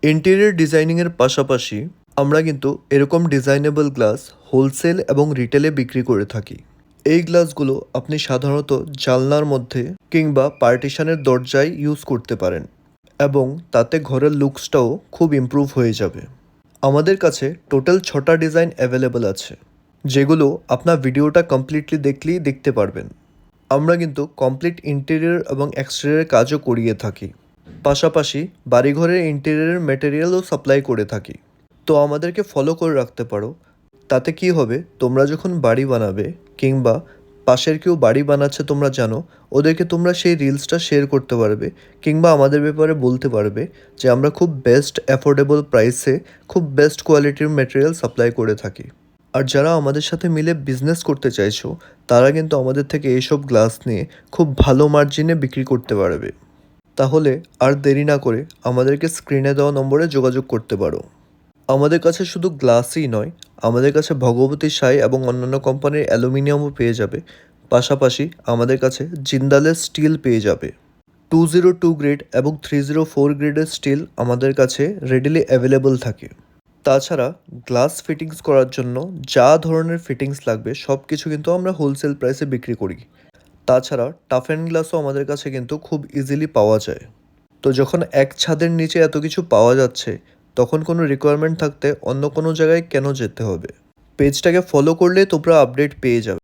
Interior ডিজাইনিংয়ের পাশাপাশি আমরা কিন্তু এরকম ডিজাইনেবল গ্লাস হোলসেল এবং রিটেলে বিক্রি করে থাকি। এই গ্লাসগুলো আপনি সাধারণত জানলার মধ্যে কিংবা পার্টিশনের দরজায় ইউজ করতে পারেন এবং তাতে ঘরের লুকসটাও খুব ইমপ্রুভ হয়ে যাবে। আমাদের কাছে টোটাল 6টা ডিজাইন অ্যাভেলেবল আছে, যেগুলো আপনার ভিডিওটা কমপ্লিটলি দেখলেই দেখতে পারবেন। আমরা কিন্তু কমপ্লিট ইন্টেরিয়র এবং এক্সটেরিয়র কাজও করিয়ে থাকি, পাশাপাশি বাড়িঘরের ইন্টেরিয়র ম্যাটেরিয়ালও সাপ্লাই করে থাকি। তো আমাদেরকে ফলো করে রাখতে পারো। তাতে কি হবে, তোমরা যখন বাড়ি বানাবে কিংবা পাশের কেউ বাড়ি বানাচ্ছে তোমরা জানো, ওদেরকে তোমরা সেই রিলসটা শেয়ার করতে পারবে কিংবা আমাদের ব্যাপারে বলতে পারবে যে আমরা খুব বেস্ট অ্যাফোর্ডেবল প্রাইসে খুব বেস্ট কোয়ালিটির ম্যাটেরিয়াল সাপ্লাই করে থাকি। আর যারা আমাদের সাথে মিলে বিজনেস করতে চাইছো, তারা কিন্তু আমাদের থেকে এইসব গ্লাস নিয়ে খুব ভালো মার্জিনে বিক্রি করতে পারবে। তাহলে আর দেরি না করে আমাদেরকে স্ক্রিনে দেওয়া নম্বরে যোগাযোগ করতে পারো। আমাদের কাছে শুধু গ্লাসই নয়, আমাদের কাছে ভগবতী সাই এবং অন্যান্য কোম্পানির অ্যালুমিনিয়ামও পেয়ে যাবে। পাশাপাশি আমাদের কাছে জিন্দালের স্টিল পেয়ে যাবে। 202 গ্রেড এবং 304 গ্রেডের স্টিল আমাদের কাছে রেডিলি অ্যাভেলেবল থাকে। তাছাড়া গ্লাস ফিটিংস করার জন্য যা ধরনের ফিটিংস লাগবে সব কিছু কিন্তু আমরা হোলসেল প্রাইসে বিক্রি করি। তাছাড়া টাফ অ্যান্ড গ্লাসও আমাদের কাছে কিন্তু খুব ইজিলি পাওয়া যায়। তো যখন এক ছাদের নিচে এত কিছু পাওয়া যাচ্ছে, তখন কোনো রিকোয়ারমেন্ট থাকতে অন্য কোনো জায়গায় কেন যেতে হবে? পেজটাকে ফলো করলে তোমরা আপডেট পেয়ে যাবে।